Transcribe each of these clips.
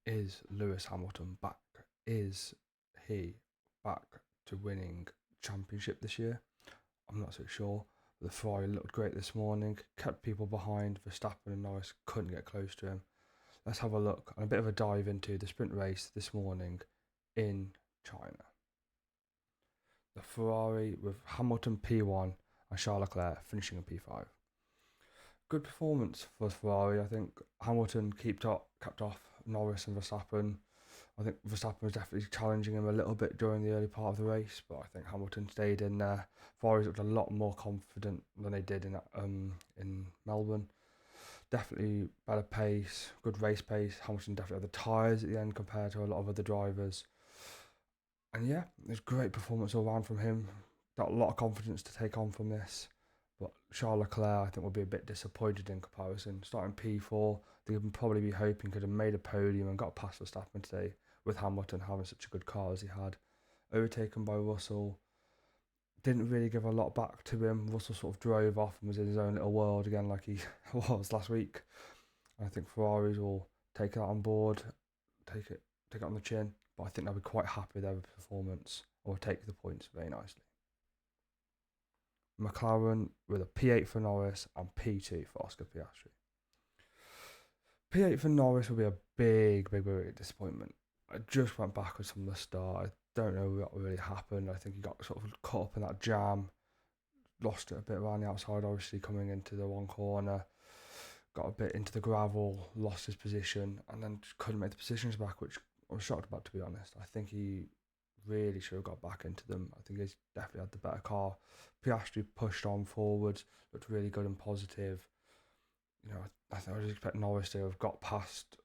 Is Lewis Hamilton back? Is he back to winning championship this year? I'm not so sure. The Ferrari looked great this morning, kept people behind. Verstappen and Norris couldn't get close to him. Let's have a look and a bit of a dive into the sprint race this morning in China. The Ferrari with Hamilton P1 and Charles Leclerc finishing in P5. Good performance for Ferrari. I think Hamilton kept off Norris and Verstappen. I think Verstappen was definitely challenging him a little bit during the early part of the race, but I think Hamilton stayed in there. Ferrari looked a lot more confident than they did in Melbourne. Definitely better pace, good race pace. Hamilton definitely had the tyres at the end compared to a lot of other drivers. And yeah, it was a great performance all round from him. Got a lot of confidence to take on from this. But Charles Leclerc, I think, will be a bit disappointed in comparison. Starting P4, they would probably be hoping could have made a podium and got past Verstappen today, with Hamilton having such a good car as he had. Overtaken by Russell. Didn't really give a lot back to him. Russell sort of drove off and was in his own little world again like he was last week. I think Ferraris will take that on board, take it on the chin, but I think they'll be quite happy with their performance and will take the points very nicely. McLaren with a P8 for Norris and P2 for Oscar Piastri. P8 for Norris will be a big disappointment. I just went backwards from the start. I don't know what really happened. I think he got sort of caught up in that jam, lost it a bit around the outside, obviously coming into the one corner, got a bit into the gravel, lost his position, and then just couldn't make the positions back, which I was shocked about, to be honest. I think he really should have got back into them. I think he's definitely had the better car. Piastri pushed on forward, looked really good and positive. You know, I think I was expecting Norris to have got past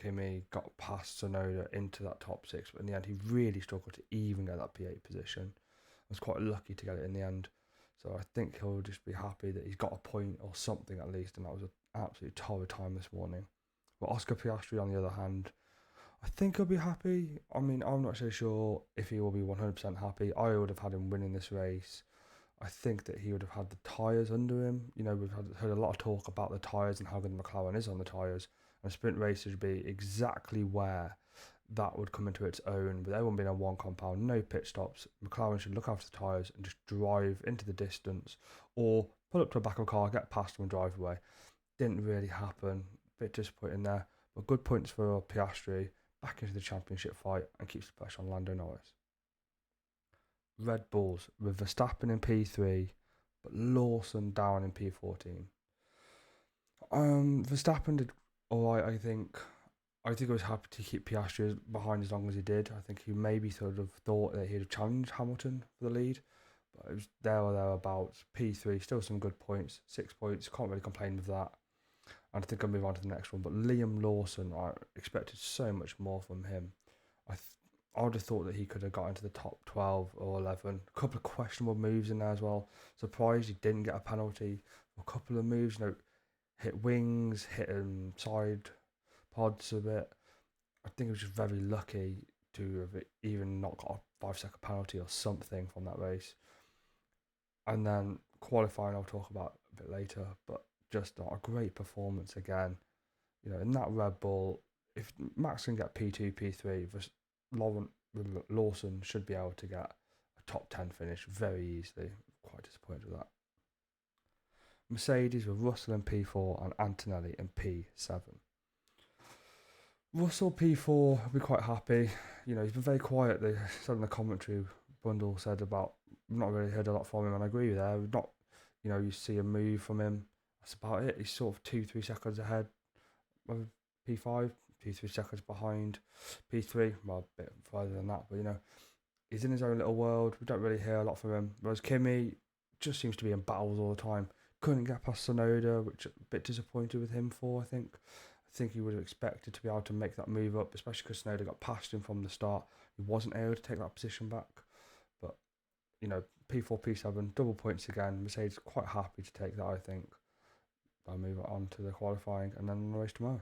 Kimi, got past Tsunoda into that top six, but in the end, he really struggled to even get that P8 position. I was quite lucky to get it in the end. So I think he'll just be happy that he's got a point or something at least, and that was an absolute torrid time this morning. But Oscar Piastri, on the other hand, I think he'll be happy. I mean, I'm not so sure if he will be 100% happy. I would have had him winning this race. I think that he would have had the tyres under him. You know, we've heard a lot of talk about the tyres and how good McLaren is on the tyres. And a sprint race would be exactly where that would come into its own. With everyone being on one compound, no pit stops, McLaren should look after the tyres and just drive into the distance or pull up to a back of a car, get past them and drive away. Didn't really happen. Bit disappointing there. But good points for Piastri. Back into the championship fight and keeps the pressure on Lando Norris. Red Bulls with Verstappen in P3, but Lawson down in P14. Verstappen did alright, I think. I think I was happy to keep Piastri behind as long as he did. I think he maybe sort of thought that he'd have challenged Hamilton for the lead, but it was there or thereabouts. P3, still some good points, 6 points, can't really complain with that. And I think I'll move on to the next one. But Liam Lawson, I expected so much more from him. I would have thought that he could have got into the top 12 or 11. A couple of questionable moves in there as well. Surprised he didn't get a penalty. A couple of moves, you know, hit wings, hit side pods a bit. I think he was just very lucky to have even not got a 5-second penalty or something from that race. And then qualifying, I'll talk about a bit later, but just not a great performance again. You know, in that Red Bull, if Max can get P2, P3, Lawson should be able to get a top 10 finish very easily. Quite disappointed with that. Mercedes with Russell in P4 and Antonelli in P7. Russell P4 will be quite happy. You know, he's been very quiet. They said in the commentary, Bundle said about, I've not really heard a lot from him, and I agree with that. We've not, you know, you see a move from him. That's about it. He's sort of 2-3 seconds ahead of P5, 2-3 seconds behind P3. Well, a bit further than that, but you know, he's in his own little world. We don't really hear a lot from him. Whereas Kimi just seems to be in battles all the time. Couldn't get past Tsunoda, which I'm a bit disappointed with him for, I think. I think he would have expected to be able to make that move up, especially because Tsunoda got past him from the start. He wasn't able to take that position back. But, you know, P4, P7, double points again. Mercedes quite happy to take that, I think. I'll move on to the qualifying and then the race tomorrow.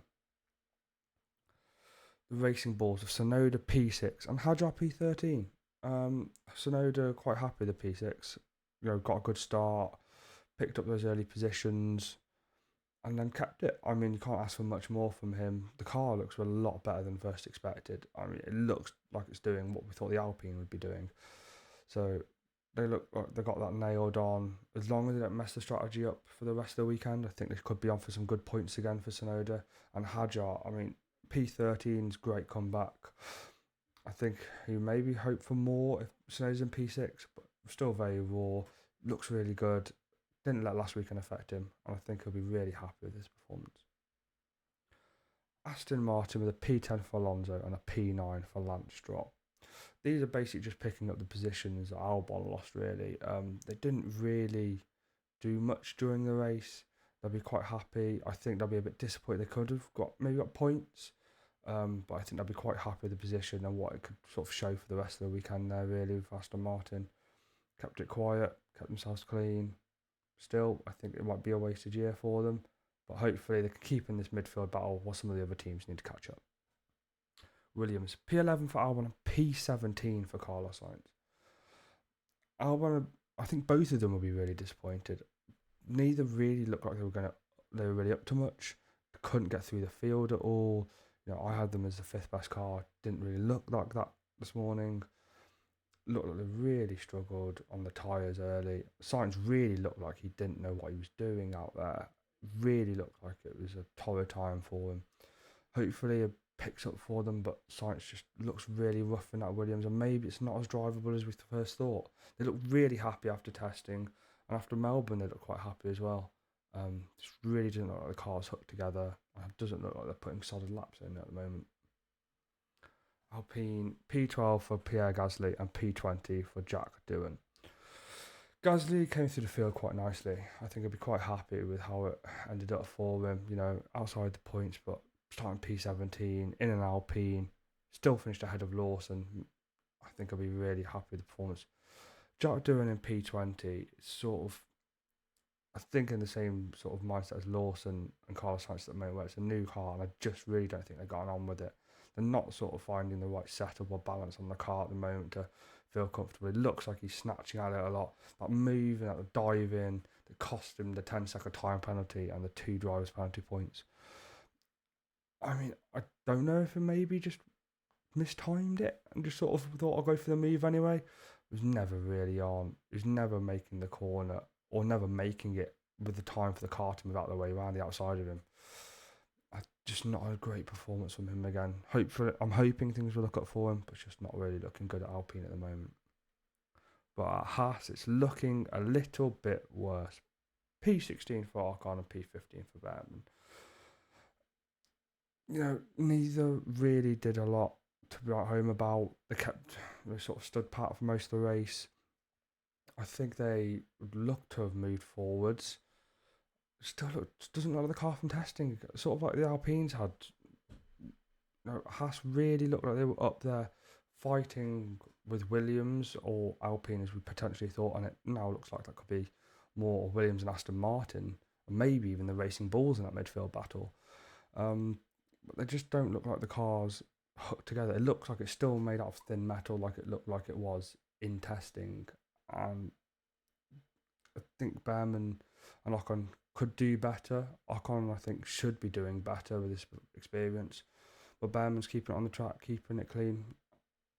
The Racing Bulls of Tsunoda P6 and Hadjar P13. Tsunoda quite happy with the P6. You know, got a good start, picked up those early positions. and then kept it. I mean, you can't ask for much more from him. The car looks a lot better than first expected. I mean, it looks like it's doing what we thought the Alpine would be doing. So they look like they got that nailed on. As long as they don't mess the strategy up for the rest of the weekend, I think they could be on for some good points again for Tsunoda and Hadjar. I mean, P13's great comeback. I think he maybe hope for more if Tsunoda's in P6, but still very raw. Looks really good. Didn't let last weekend affect him, and I think he'll be really happy with his performance. Aston Martin with a P10 for Alonso and a P9 for Lance Stroll. These are basically just picking up the positions that Albon lost, really. They didn't really do much during the race. They'll be quite happy. I think they'll be a bit disappointed. They could have got points, but I think they'll be quite happy with the position and what it could sort of show for the rest of the weekend there, really, with Aston Martin. Kept it quiet, kept themselves clean. Still, I think it might be a wasted year for them, but hopefully they can keep in this midfield battle while some of the other teams need to catch up. Williams, P11 for Albon and P17 for Carlos Sainz. Albon, I think both of them will be really disappointed. Neither really looked like they were really up to much. Couldn't get through the field at all. I had them as the 5th best car. Didn't really look like that this morning. Looked like they really struggled on the tyres early. Sainz really looked like he didn't know what he was doing out there. Really looked like it was a torrid time for him. Hopefully it picks up for them, but Sainz just looks really rough in that Williams, and maybe it's not as drivable as we first thought. They looked really happy after testing, and after Melbourne they looked quite happy as well. Just really doesn't look like the car's hooked together. It doesn't look like they're putting solid laps in at the moment. Alpine, P12 for Pierre Gasly and P20 for Jack Doohan. Gasly came through the field quite nicely. I think I'd be quite happy with how it ended up for him, outside the points, but starting P17 in an Alpine, still finished ahead of Lawson. I think I'll be really happy with the performance. Jack Doohan in P20, sort of, I think in the same sort of mindset as Lawson and Carlos Sainz at the moment, where it's a new car, and I just really don't think they've gotten on with it. They're not sort of finding the right setup or balance on the car at the moment to feel comfortable. It looks like he's snatching at it a lot. That move and that dive in that cost him the 10-second time penalty and the 2 drivers' penalty points. I mean, I don't know if he maybe just mistimed it and just sort of thought I'll go for the move anyway. It was never really on. He was never making the corner or never making it with the time for the car to move out of the way around the outside of him. Just not a great performance from him again. I'm hoping things will look up for him, but it's just not really looking good at Alpine at the moment. But at Haas, it's looking a little bit worse. P16 for Ocon and P15 for Berman. Neither really did a lot to write home about. They sort of stood pat for most of the race. I think they looked to have moved forwards. Still doesn't look like the car from testing, sort of like the Alpines had. Haas really looked like they were up there fighting with Williams or Alpine as we potentially thought, and it now looks like that could be more Williams and Aston Martin, and maybe even the Racing Bulls in that midfield battle. But they just don't look like the cars hooked together. It looks like it's still made out of thin metal, like it looked like it was in testing, and I think Berman and Ocon could do better. Ocon, I think, should be doing better with this experience. But Berman's keeping it on the track, keeping it clean.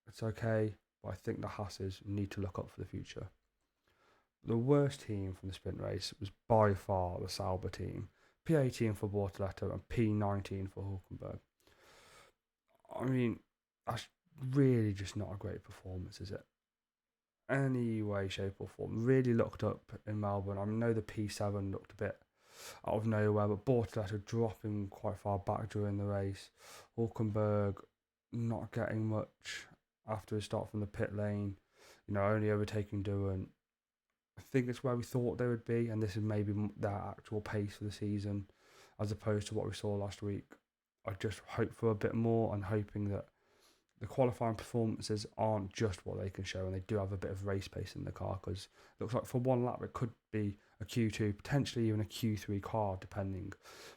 It's okay, but I think the Haas's need to look up for the future. The worst team from the sprint race was by far the Sauber team. P18 for Bortoleto and P19 for Hulkenberg. I mean, that's really just not a great performance, is it? Any way, shape or form. Really looked up in Melbourne. I know the P7 looked a bit out of nowhere, but Bortoleto dropping quite far back during the race. Hulkenberg not getting much after his start from the pit lane. Only overtaking Doohan. I think it's where we thought they would be, and this is maybe their actual pace for the season, as opposed to what we saw last week. I just hope for a bit more, and hoping that the qualifying performances aren't just what they can show, and they do have a bit of race pace in the car, because it looks like for one lap it could be a Q2, potentially even a Q3 car, depending.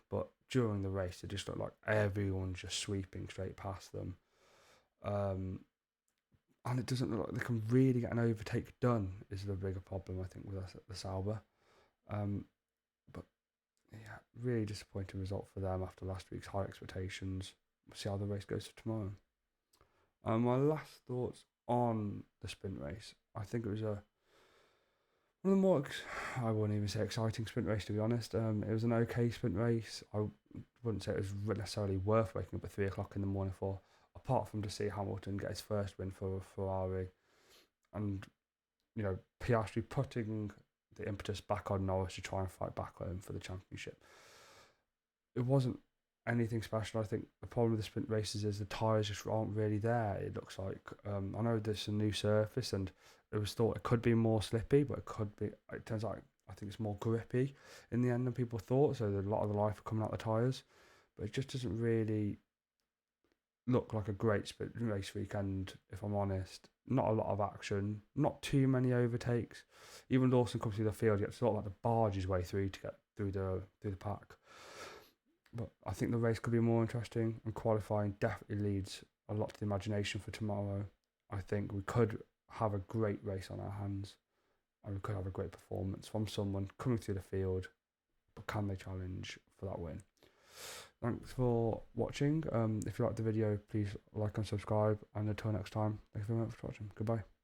But during the race, it just looked like everyone's just sweeping straight past them. And it doesn't look like they can really get an overtake done, is the bigger problem, I think, with us at the Sauber. But yeah, really disappointing result for them after last week's high expectations. We'll see how the race goes for tomorrow. My last thoughts on the sprint race. I think it was one of the more, I wouldn't even say exciting sprint race, to be honest. It was an okay sprint race. I wouldn't say it was necessarily worth waking up at 3 o'clock in the morning for, apart from to see Hamilton get his first win for Ferrari. And, Piastri putting the impetus back on Norris to try and fight back home for the championship. It wasn't anything special. I think the problem with the sprint races is the tyres just aren't really there, it looks like. I know there's a new surface and it was thought it could be more slippy, but it turns out I think it's more grippy in the end than people thought, so a lot of the life coming out the tyres. But it just doesn't really look like a great sprint race weekend, if I'm honest. Not a lot of action, not too many overtakes. Even Lawson comes through the field, you have to sort of like to barge his way through to get through the pack. But I think the race could be more interesting, and qualifying definitely leads a lot to the imagination for tomorrow. I think we could have a great race on our hands, and we could have a great performance from someone coming through the field, but can they challenge for that win? Thanks for watching. If you liked the video, please like and subscribe, and until next time, thank you very much for watching. Goodbye.